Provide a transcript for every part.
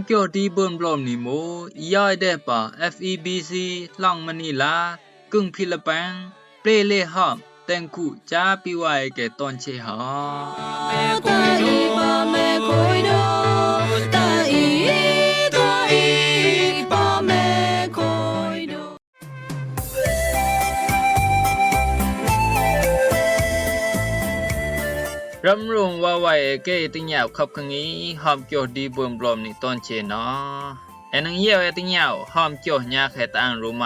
เกี่ยวดีเบิ่นบลอมนี่โมอียายได้ป่า FEBC หลังมะนีลากึ่งฟิลิปปินส์เปรเลหอมแตงกุจาปิไว้แก่ตอนเชหารำรงว่าไว้เกติญาวขับคังนี้หอมเกี่ยวดีเบิ่นบลอมนี่ตอนเชเนาะแอนังเยี่ยวติญาวหอมเกี่ยวยาแค่ตางรู้ไหม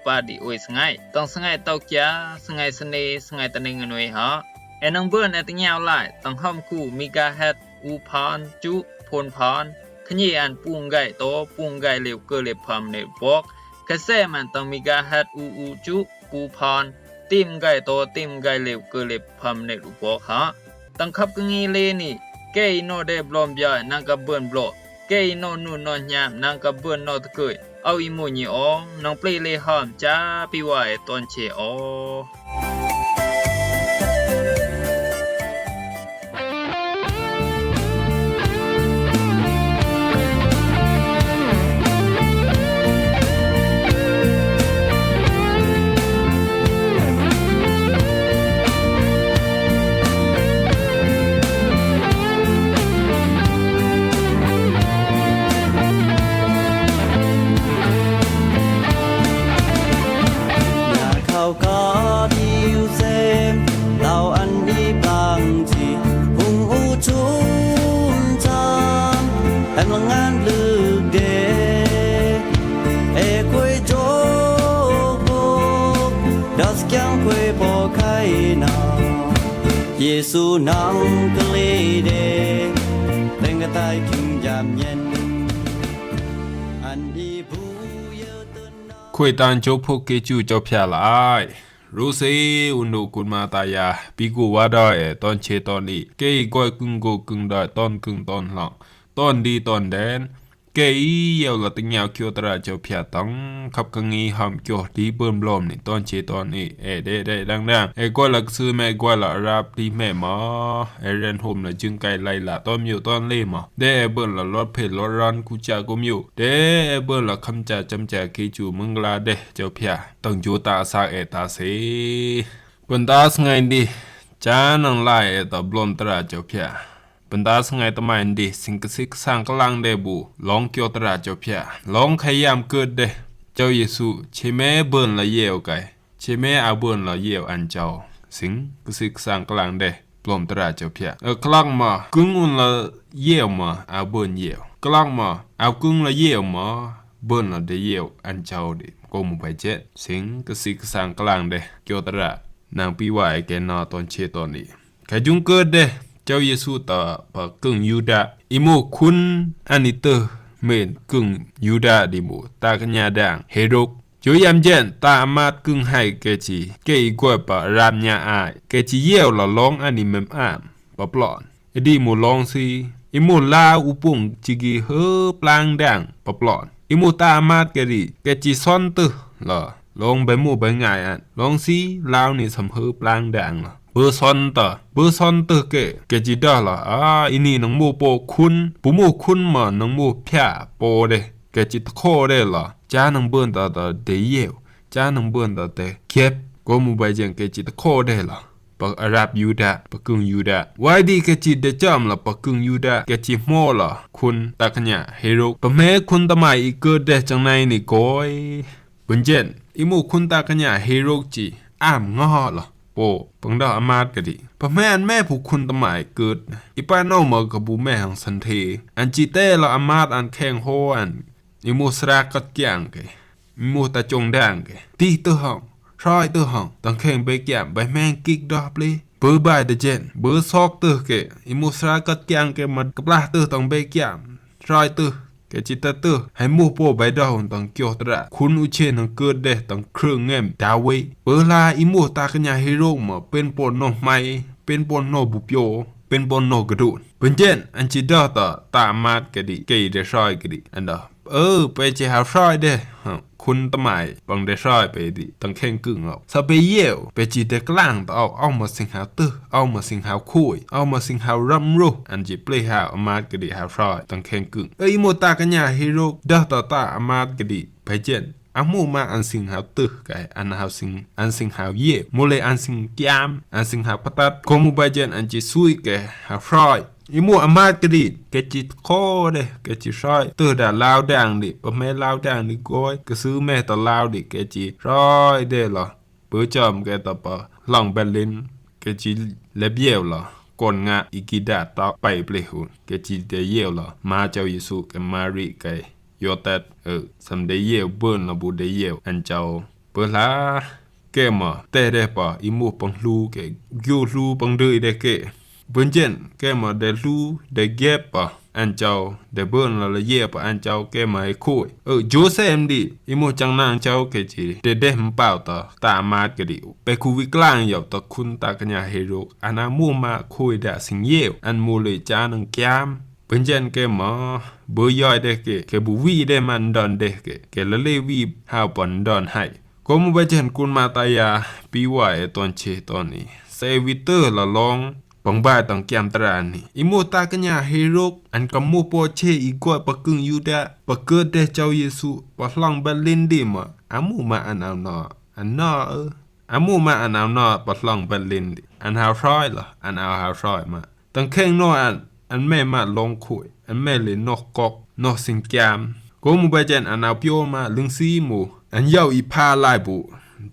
ปาดิโอยสงายต้องสงายเตาเกียสงายสเนสงายตะเนงนวยฮะแอนังเบิ่นติญาวหลายต้องหอมคู่มิกาเฮ็ดอูพานจุพลพานขยี้อันปุงไก่โตปุงไก่เหลวเกเลพามในบอกกระแสมันต้องมิกาเฮ็ดอูจุปูพานติมไก่โตติมไก่เหลวเกเลพามในรูบอกฮะตั้งขับกังอีเลนี่เกยโนเดบลอมยานังกับเบิ่นบลอเกยโนนูนอนยามนังกับเบิ่นนอตะเกยเอาอีโมญีอองน้องเปลเลหอมจ้าปิไว้ตอนเชอเยซูนังกะเลเดเต็งกะตายคิงยามเย็นอันดีบูเยตนาคุยตานจบพวกเกจูเจ้าพยาหลายรู้สิอุนุกุลมาตายาปีกูว่าได้ตอนเชตอนนี้เกยก้อยกึ่งโกกึ่งได้ตอนกึ่งตอนหลังตอนดีตอนแดนเกยเยาวละติญาวเคียวตราเจ้าพยาตังขับกังงีหอมเกี่ยวดีเบิ่มบลอมนี่ตอนเชตอนนี้ได้ดังๆก้อยละซื้อแม่ก้อยละรับดีแม่หมอเรนโฮมละจึงไกลไล่ละตอนอยู่ตอนเล่หมอเบิ่นละรถเพลรถรันกูจากุมอยู่เบิ่นละคำจาจำจาเกจูมึงลาเจ้าพยาต้องอยู่ตาซาตาเสเปิ้นตาสไงดีจานังไล่ตะบลอมตราเจ้าพยาปันดาสงายตะไมนดิสิงกสิกสร้างกลังเดบูลองเกี่ยวตราเจ้าพยาลองขยามเกิดเดเจ้าเยซูเชเมเบิ่นละเยวไกเชเมอาเบิ่นละเยวอันเจ้าสิงกสิกสร้างกลังเดปลอมตราเจ้าพยากลังมากึ่งอุนละเยวมาอาเบิ่นเยวกลังมาเอากึ่งละเยวมาเบิ่นละเดเยวอันเจ้าดิก็มุไปเจ็ดสิงกสิกสร้างกลังเดเกี่ยวตรานางปีไว้แกนอตอนเชตอนนี้ขจุงเกิดเดเจ้าเยซูตาปะกึ่งยูดาอิโมคุณอันิเตเมนกึ่งยูดาดิโมตากญาดังเฮโรกโยยามเจนตาอามากึ่งให้เกจีเกอีกวยปะรามญาอายเกจีเยวละลองอันิเมมอามปะปลอนอดีโมลองซีอิโมลาอุปุงจิกีเฮปลางดังปะปลอนอิโมตาอามากเกรีเกจีซ่อนตึละลองไปหมู่ไปง่ายอันลองซีลาวนี่สำเฮปลางดังละเบอร์ซอนเตอเกจิดาละอินี่นังโมโปคุณปุโมคุณมานังโมพยาโปเดเกจิตโคเดละจานังเบิ่นตาเดเยวจานังเบิ่นตาเตเก็บก็มูไปจังเกจิตโคเดละปะอารับยูดาปะกึ่งยูดาไว้ดีเกจิเดจอมละปะกึ่งยูดาเกจิโมละคุณตะขญะเฮโรปะแม้คุณตะไมอีเกิดเดจังในนี่ก้อยบุญเจนอิโมคุณตะขญะเฮโรจีอ้ามงอละโปปังดาอามาดกะดิปะแม่อันแม่ผู้คุณตะหมายเกิดอีป้าเนามากับบูแม่หังสันเทอันจีเต้ละอามาดอันแข้งโฮอันอิมูสรากัดเกียงเกอิมูตะจงแดงเกตีเตอห้องร้อยเตอห้องตังแข้งใบแก้มใบแมงกิกดอบเลยเบอร์บายเดเจนเบอร์ซอกเตอเกอิมูสรากัดเกียงเกมันกับลาเตอตังใบแก้มร้อยเตอเกจิตะเตอให้หมู่โปใบดาวตังเกียวตระคุณอุเชนังเกิดเดตังเครื่องแงมดาเวเปลาอิหมู่ตากะญาเฮโรมาเป็นปนโนใหม่เป็นปนโนบุปโยเป็นปนโนกระดูนเป็นเจนอันจิดาตามาดกะดิเกยเดซอยกะดิอันดา ไปจะหาซอยเด้คุณตะหมายบังได้ซอยไปดิตั้งแข่งกึ่งเอาซะไปเยี่ยวไปจีแต่กลางเอามาสิงหาตื้อเอามาสิงหาคุยเอามาสิงหารำรุอันจิเปลหาอมาดกะดิหาซอยตั้งแข่งกึ่งอีโมตากันญาฮีโร่ดะตาอมาดกะดิไปเจนอามูมาอันสิงหาตึกไกอันหาสิงหาเย่โมเลอันสิงยามอันสิงหาปตัดโคมูบาเจนอันจิซุยแกหาฟรอยอีมูอามาดกะดิแกจิโคเดแกจิซอยตื้อดาลาวดังดิบ่แม่ลาวดังดิก้อยก็ซื้อแม่ตะลาวดิแกจิซอยเด้ล่ะเปื้อจอมแกตะปะหลังเบลินแกจิเลเบียวล่ะก่อนงะอีกิดาตอไปเปลหุแกจิเดเยวล่ะมาเจ้าเยซูกับมารีไกยอตัดsome day year burn la bu day year an chao pu la ke ma te de pa i mu pang lu ke gyu lu pang de de ke bun jen ke ma de lu de gap pa an chao de burn la year pa an chao ke ma khoi joseph di i mu chang nang chao ke ji de mpao ta ma ke di pe khu wi klang yaw ta khun ta kanya hero ana mu ma khoi da sing ye an mu le cha nang kyamเป็นเจนเกมเบย่อยเดเกบุวีได้มันดอนเดเกละเลวีหาปอนดอนให้ก็มุบเจนกุนมาตายาปีวายตอนเชตอนนี้เซวิเตอร์ละลองปังบ้าต้องแกมตรานี่อิโมตากัญญาเฮโรกอันกัมมูโปเชอีกว่าปะกึ่งยูดาปะเกิดเดเจ้าเยซูปะหลังเบลินดิมอามูมาอันเอานออันนออามูมาอันเอานอปะหลังเบลินดิอันหาซอยล่ะอันเอาหาซอยมาตั้งแข่งนออันแม่มาลงคุยอันแม่เลยนอกกอกนอกสิงแกมก็มูไปเจนอันเอาเปียวมาลึงซีหมูอันเย้าอีพาลายบุ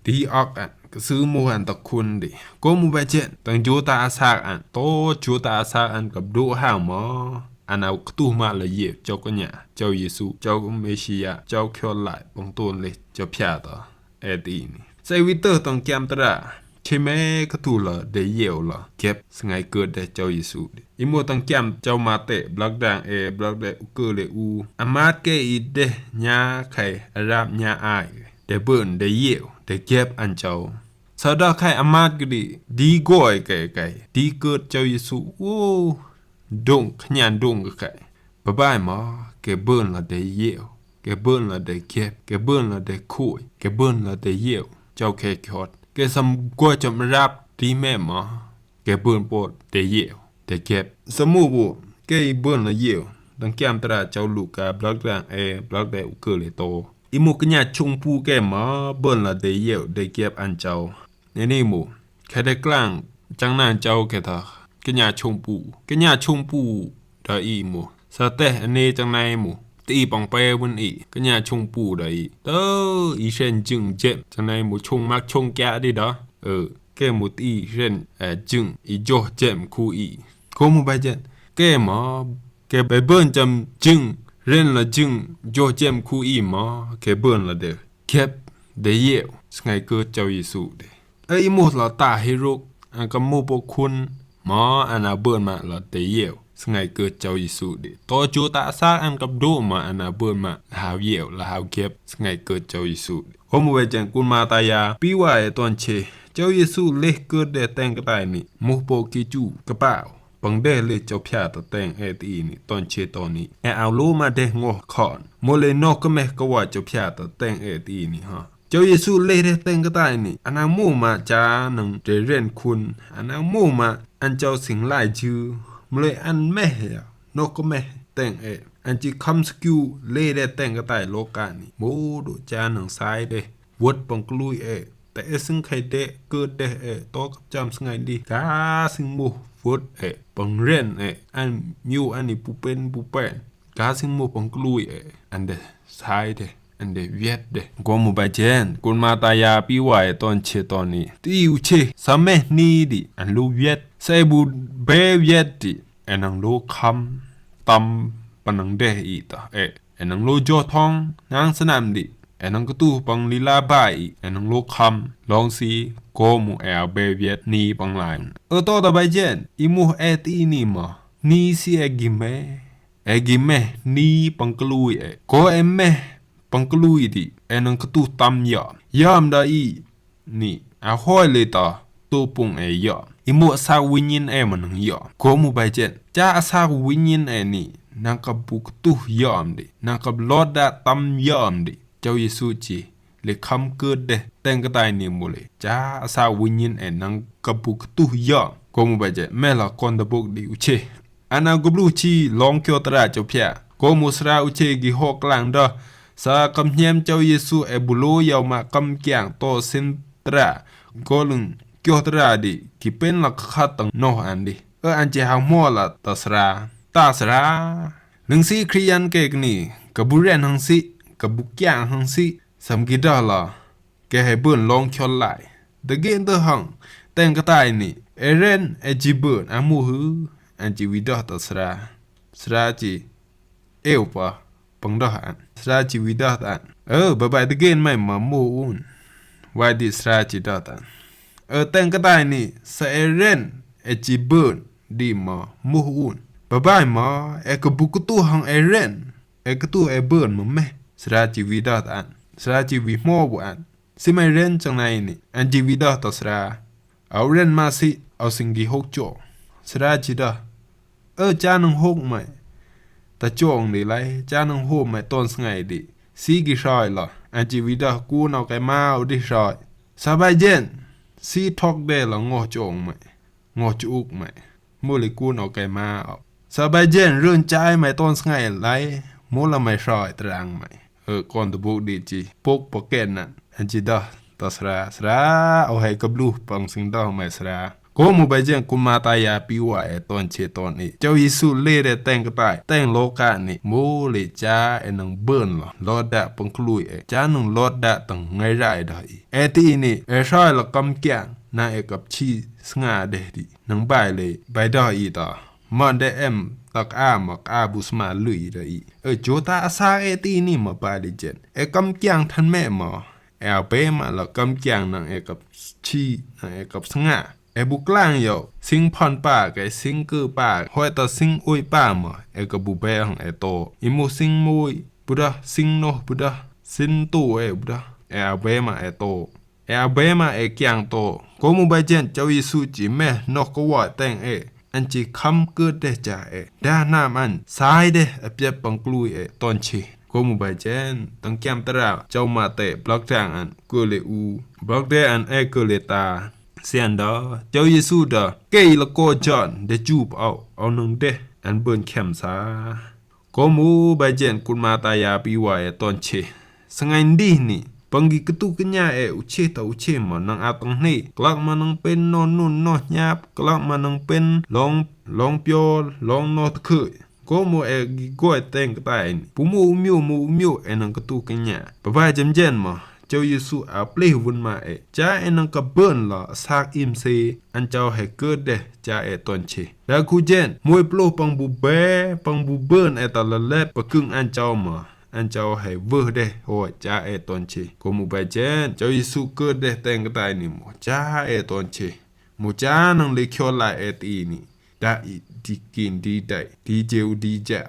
ดีออกอันก็ซื้อหมูอันตะคุณดิก็มูไปเจนตั้งจูตาอาซากอันโตจูตาอาซากอันกับดูห้าวหมออันเอาตู้มาละเอียดเจ้าก็เนี่ยเจ้าเยซูเจ้าเมชิยาเจ้าเคียวไหลบงต้นเลยเจ้าพยาต่อตีนี่ไซวิเตอร์ต้องแกมตระใช่ไหมก็ถูละเดเยวละเก็บสงายเกิดได้เจ้าเยซูอิโมตังแกมเจ้ามาเตะบล็อกดังบล็อกเดอุเกเลอูอามาดเกอีเดญาไข่อาราบญาอายเดเบิ่นเดเยวเดเก็บอันเจ้าสะดอไข่อามาดกดิดีก้อยไก่ดีเกิดเจ้าเยซูโอ้ดงขยันดงไก่บ๊ายหมอเกเบิ่นละเดเยวเกเบิ่นละเดเก็บเกเบิ่นละเดคุยเกเบิ่นละเดเยวเจ้าแค่คอดแกสำกัวจำรับดีแม่หมอแกเบิ่นปดเดเยวเดเก็บสมูบุแกเบิ่นละเยวดังแก้มตราเจ้าลูกกาบล็อกดังบล็อกเดอุเกเลโตอิมุกญาชงปูแกหมอเบิ่นละเดเยวเดเก็บอันเจ้านี่หมู่แค่ได้กลางจังนานเจ้าแค่ทากญาชงปูดาอีหมู่สะเตอันนี้จังไนหมู่ตีปองเปวันอีก็ญาชงปูได้อีเช่นจึงเจ็บจังได๋หมู่ชงมักชงแกะดิดอแกหมู่ตีเช่นจึงอีโจเจ็มคูอีโคหมู่ไปเจ็ดแกหมอแกไปเบิ่นจำจึงเล่นละจึงโจเจ็มคูอีหมอแกเบิ่นละเด้อเก็บได้เยวสไงเกิดเจ้าเยซูเด้อีหมู่ละตาให้รุกอันกำหมู่ปกคุณหมออันน่ะเบิ่นมาละได้เยวสไงเกิดเจ้าเยซูดิโตจูตาซาอันกับดูมาอันนาเบิ่นมาหาวเยวละหาวเก็บสไงเกิดเจ้าเยซูโฮมเวจังกุนมาตายาปีว่าตอนเชเจ้าเยซูเลเกิดได้แต่งกระต่ายนี่มุโปกิจูกระเป๋าปังได้เลยเจ้าพยาตะแต่งตีนี่ตอนเชตอนนี้เอาโลมาได้งอขอนโมเลนอกก็แม่ก็ว่าเจ้าพยาตะแต่งตีนี่ฮะเจ้าเยซูเลยได้แต่งกระต่ายนี่อันนามูมาจานังเดเรนคุณอันนามูมาอันเจ้าสิงหลายชื่อมเลยอันแม่นกก็แม่แต่งอันจีคำสกิลเล่ได้แต่งกระต่ายโลกานี่โมดูจาหนังซ้ายเด้วดปังกลุยแต่ซึ่งใครเดเกิดเดโตกับจำสงายดีกาซึ่งมูวดปังเรนอันมิวอันนี้ปูเป็นปูแป้นกาซึ่งมูปังกลุยอันเดซ้ายเดอันเดเวียดเดก็มูบาเจนกุนมาตายาปีวายตอนเชตอนนี้ที่อยู่เชสามเมนีดิอันลูเวียดใส่บูเบเวียดดิอันนังโลคำตำปนังเดอีตาอันนังโลจอทองนางสนามดิอันนังกระตู้ปังลีลาบายอันนังโลคำลองซีโกมูเบเวียดนีปังลายต่อตะใบเจนอิมูตีนี่มานีซีกิเมนีปังกลุยโกเมปังกลุยดิอันนังกระตู้ตำยามได้อีนี่อาห้อยเลยต่อตัวปุ่งยออิมูสาวิญญาณมันนังยอโกมูไปเจนจ้าสาวิญญาณนี่ นางกับบุกตุยอมดินางกับลอดดะตำยอมดิเจ้าเยซูจีle kham ke de teng ka tai ni mu le cha asa winyin e nang ka buk tu ya ko mu ba je me la kon da buk di u che ana gublu chi long kyo tra chau phya ko mu sra u che gi ho klang da sa kam nyem chau yesu e bulo yaw ma kam kyang to sin tra ko lung kyo tra di ki pen la kha tang no an di an che ha mo la ta sra lung si kriyan ke ni ka bu ren hang si ka bu kyang hang siสำกิดาล่ะแกให้เบิ่นลองคยอนหลายตะเกนเตอหังแต่งกะตายนี่เอเรนเอจิเบิ่นอะมูหืออันจิวิดาตะสราจิเอวปะปังดาอันสราจิวิดาตันบะบายตะเกนไม่มามูอุนวายดิสราจิดาตันแต่งกะตายนี่สะเอเรนเอจิเบิ่นดีมามูอุนบะบายมาเอกะบุกตุหังเอเรนเอกะตุเอเบิ่นมาแม่สราจิวิดาตันสราจิวิโมบุอันสิไม่เรนจังไหนนี่อันจิวิดาตสราเอาเรนมาสิเอาสิ่งที่หกจ่อสราจิดาจานังหกไหมแต่จ่องนี่ไรจานังหกไหมตอนสไงดิสีกิชอยล่ะอันจิวิดากูนเอาไกมาเอาดิชอยสบายเจนสีทอกเดละงอจ่องไหมงอจุกไหมมูลิกูนเอาไกมาเอาสบายเจนเรื่องใจไหมตอนสไงไรมูละไม่ชอยตรังไหมก่อนตะบุกดีจีปกปอกเกนนั่นอันจิดาตสราเอาให้กับลูกปังสิงดอไม่สราโกมูไปเจงกุมาตายาปิวะตอนเชตอนนี้เจ้าเยซูเลเดแต่งกะตายแต่งโลกานี่โมเลจานังเบิ่นลอดะปังคลุยจานังลอดะตังไงไรดอตีนี่ชอยละกำแกงนากับชีสงาเดดินังบายเลยไปดออีตามันได้ตักมักบุสมาลุยได้โจตาอาซาตีนี่มาปาดิเจนกำแกงทันแม่มาเอาเปมาละกำแกงนังกับชีนังกับสงาบุกลางอยู่สิงพรป่าไกสิงกือป่าห้อยตาสิงอุยป่ามากับบุเบของโตอิมูสิงมุยบุดาสิงโนบุดาสินตู้บุดาเอาเบมาโตเอาเบมาแกงโตก็มูไปเจนเจ้าเยซูจิแม่นกก็ว่าแต่งอันจิคำเกิดได้จ่าด้านหน้ามันซ้ายเด้เปียปังกลุยตอนชีก็มูไปเจนตั้งแก้มตราเจ้ามาเตะบล็อกจางอันกูเลอูบล็อกได้อันกูเลตาเสียนดอเจ้าเยซูดอเกยละก็จอนเดจูบเอานึงเดอันเบิ่นแคมซาก็มูไปเจนกุมาตายาปีวายตอนชีสงัยดีนี่ปังกิกตุกญาอุเชตอุเชมนังอาตังนี่กลักมานังเป็นนอนนุ่นนอหยาบกลักมานังเป็นลองเปียวลองนอตคือก็มูกิก้อยแต่งกตายปุมูมิวนังกตุกญาปะบายจำเจนมาเจ้าเยซูอาเปลวุนมาจ้านังกะเบิ่นละซากอิมเซอันเจ้าให้เกิดเดจ้าตอนเชแล้วกูเจนมวยโปลปังบูเบปังบูเบิ่นตะละเล็บปะกึ่งอันเจ้ามาอันเจ้าให้เวอร์ได้โหจ้าตอนเชก็มูไปเจนเจ้าเยซูเกิดได้แต่งกตายนี่มูจ้าตอนเชมูจ้านังเลคอลายตีนี่ดาดีกินดีได้ดีเจวดีเจ้า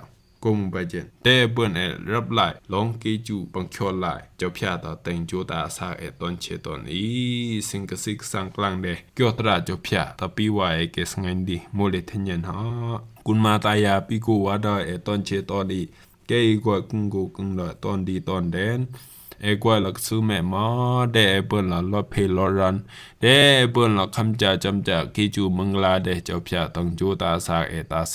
ก็มูไปเจนแต่เบิ่นรับหลายลองกีจูปังคอลายเจ้าพยาตาแต่งโจตาซาตอนเชตอนนี้สิงกสิกสังกลางเดเกี่ยวตราเจ้าพยาตาปีวายเกสงันดีโมเลทญันฮะกุนมาตายาปีกูวาดาตอนเชตอนนี้แกอีกว่ากุงละตอนดีตอนแดนกว่าลักซื้อแม่มาเดเปิ้นละลอเพลอรันเดเปิ้นละคำจาจำจากกิจูมังลาเดเจ้าพยาตังโจตาซาตาเซ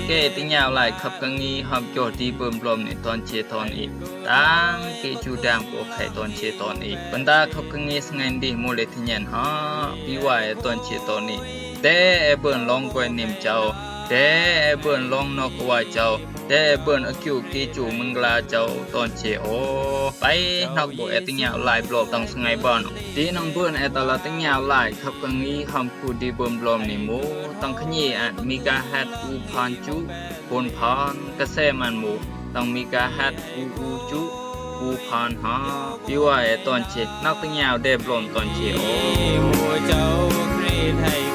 เกติญาวหลายขับกังงี้หอมโจดีเบิ่มลมในตอนเชตอนอีกตั้งเกจูดังโอไข่ตอนเชตอนอีกบรรดาขับกังงี้สงันดีโมเลทญันฮะปีวายตอนเชตอนนี้แต่เบิ่นลองกวยนิมเจ้าแต่เบิ่นลองนอกว่าเจ้าแต่เบิ่นอคิวเกจูมึงลาเจ้าตอนเชโอไปนอกบ่ติญาวหลายบลอบต้องสงัยบ่ดีน้องเบิ่นตลาดติญาวหลายขับกังงี้หอมคูดีเบิ่มลมนี่โมต้องขยี้มีกาฮัดอูพานจุปนพรกระแสมันหมูต้องมีกาฮัดอูจุ ปูพานฮะพี่ว่าตอนเชนักติงยาวได้ปลอมตอนเชโอ หมู่เจ้าครีไทย